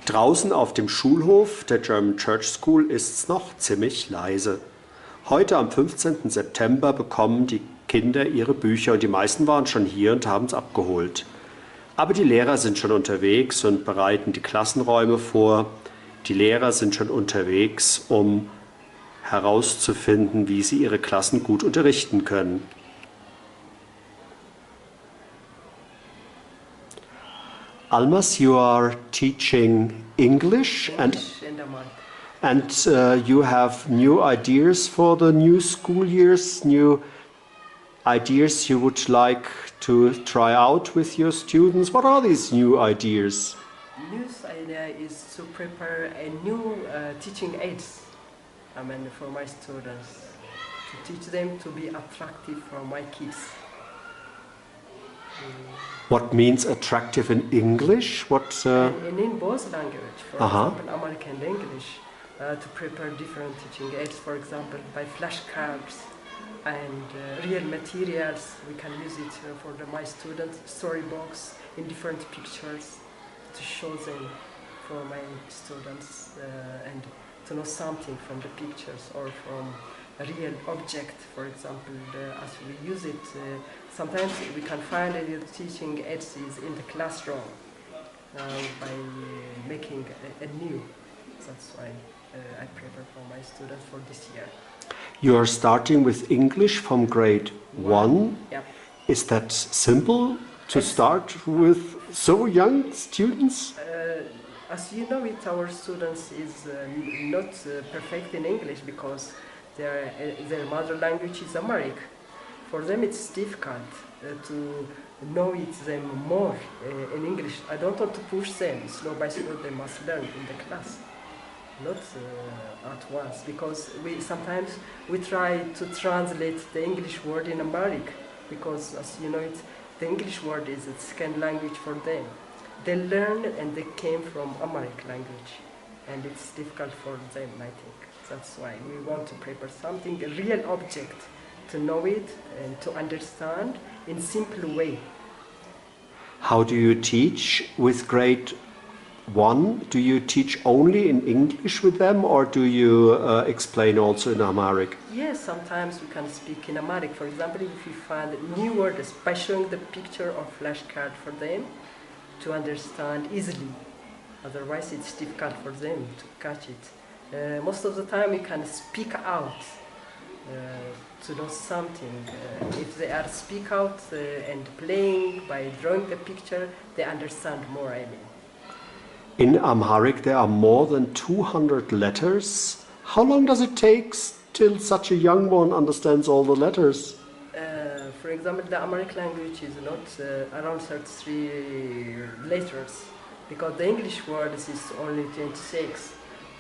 Draußen auf dem Schulhof der German Church School ist's noch ziemlich leise. Heute am 15. September bekommen die Kinder ihre Bücher und die meisten waren schon hier und haben es abgeholt. Aber die Lehrer sind schon unterwegs und bereiten die Klassenräume vor. Die Lehrer sind schon unterwegs, um herauszufinden, wie sie ihre Klassen gut unterrichten können. Almas, you are teaching English and you have new ideas for the new school years, new ideas you would like to try out with your students. What are these new ideas? New idea is to prepare a new teaching aids for my students, to teach them to be attractive for my kids. What means attractive in English? In both languages, for example, American and English, to prepare different teaching aids, for example, by flashcards and real materials. We can use it for my students, storybooks in different pictures to show them for my students and to know something from the pictures or from a real object, for example, as we use it. Sometimes we can find the teaching aids in the classroom by making a new. That's why I prepare for my students for this year. You are starting with English from grade 1. Yep. Is that simple to start with so young students? As you know, our students is not perfect in English because their mother language is Amharic. For them it's difficult to know them more in English. I don't want to push them. Slow by slow they must learn in the class, not at once, because sometimes we try to translate the English word in Amharic because, as you know, the English word is a second language for them. They learn and they came from Amharic language, and it's difficult for them, I think. That's why we want to prepare something, a real object, to know it and to understand in simple way. How do you teach with grade 1? Do you teach only in English with them, or do you explain also in Amharic? Yes, sometimes we can speak in Amharic. For example, if you find new words by showing the picture or flashcard for them to understand easily. Otherwise, it's difficult for them to catch it. Most of the time, we can speak out to know something. If they are speak out and playing by drawing the picture, they understand more, I mean. In Amharic there are more than 200 letters. How long does it take till such a young one understands all the letters? For example, the Amharic language is not around 33 letters, because the English words is only 26.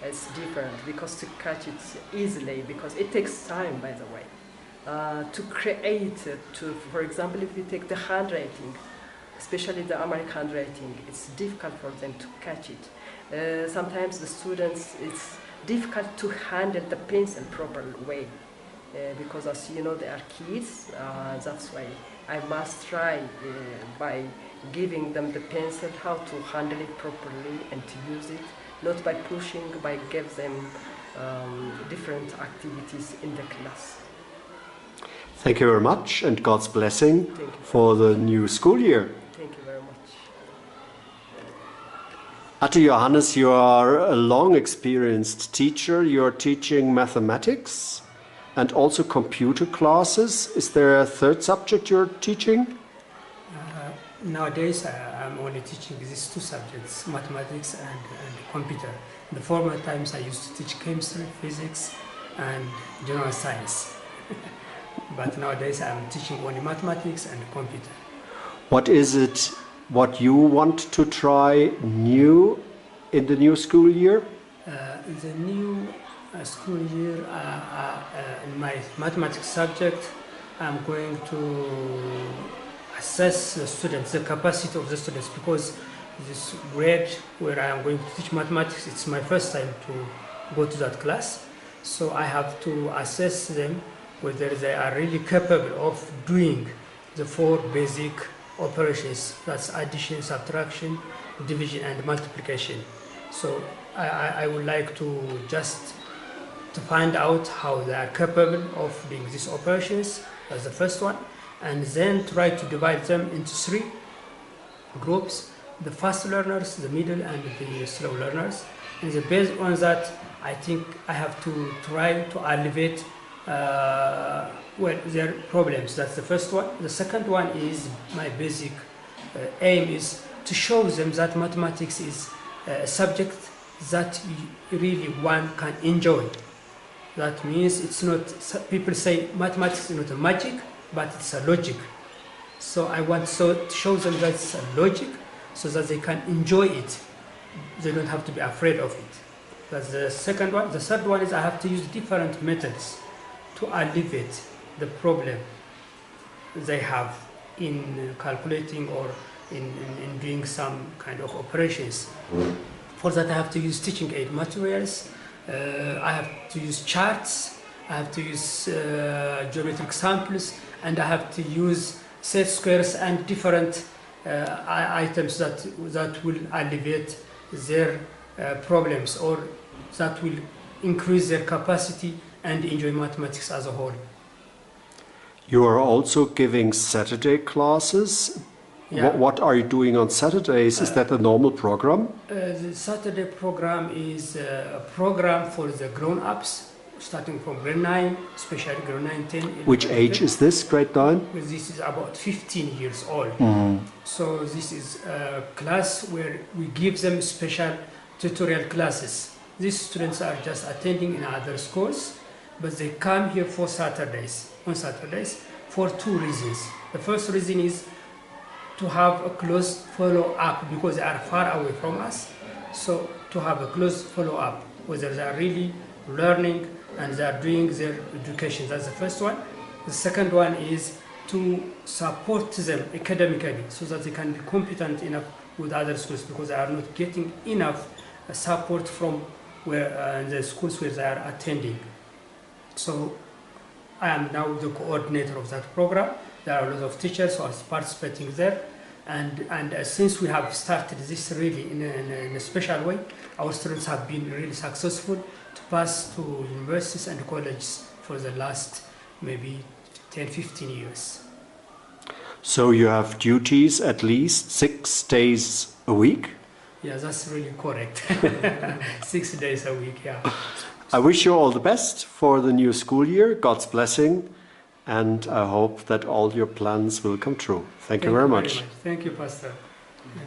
It's different because to catch it easily, because it takes time, by the way, to create. For example, if you take the handwriting, especially the Amharic handwriting, it's difficult for them to catch it. Sometimes the students, it's difficult to handle the pencil proper way, because as you know, they are kids. That's why I must try by giving them the pencil, how to handle it properly and to use it, not by pushing, by give them different activities in the class. Thank you very much, and God's blessing for the new school year. Thank you very much. Atte Johannes, you are a long experienced teacher. You are teaching mathematics and also computer classes. Is there a third subject you're teaching? Nowadays, I'm only teaching these two subjects, mathematics and computer. In the former times, I used to teach chemistry, physics, and general science. But nowadays, I'm teaching only mathematics and computer. What is it what you want to try new in the new school year? In the new school year, in my mathematics subject, I'm going to assess the students, the capacity of the students, because this grade where I am going to teach mathematics, it's my first time to go to that class. So I have to assess them whether they are really capable of doing the 4 basic operations, that's addition, subtraction, division and multiplication. So I would like to just to find out how they are capable of doing these operations as the first one, and then try to divide them into 3 groups: the fast learners, the middle, and the slow learners. And based on that, I think I have to try to alleviate their problems. That's the first one. The second one is my basic aim is to show them that mathematics is a subject that really one can enjoy. That means it's not, people say mathematics is not a magic, but it's a logic. So I want to show them that it's a logic so that they can enjoy it. They don't have to be afraid of it. That's the second one. The third one is I have to use different methods to alleviate the problem they have in calculating or in doing some kind of operations. For that, I have to use teaching aid materials. I have to use charts. I have to use geometric samples, and I have to use set squares and different items that will alleviate their problems, or that will increase their capacity and enjoy mathematics as a whole. You are also giving Saturday classes. Yeah. What are you doing on Saturdays? Is that a normal program? The Saturday program is a program for the grown-ups, starting from grade 9, especially grade 9, 10. 11, Which age 12. is this, grade 9? This is about 15 years old. Mm-hmm. So this is a class where we give them special tutorial classes. These students are just attending in other schools, but they come here for Saturdays, on Saturdays, for 2 reasons. The first reason is to have a close follow-up because they are far away from us. So to have a close follow-up, whether they are really learning and they are doing their education. That's the first one. The second one is to support them academically so that they can be competent enough with other schools, because they are not getting enough support from where the schools where they are attending. So I am now the coordinator of that program. There are a lot of teachers who are participating there, and since we have started this really in a special way, our students have been really successful to pass to universities and colleges for the last maybe 10-15 years. So you have duties at least 6 days a week? Yeah, that's really correct. 6 days a week, yeah. I wish you all the best for the new school year. God's blessing. And I hope that all your plans will come true. Thank you very much. Thank you, Pastor. Yeah.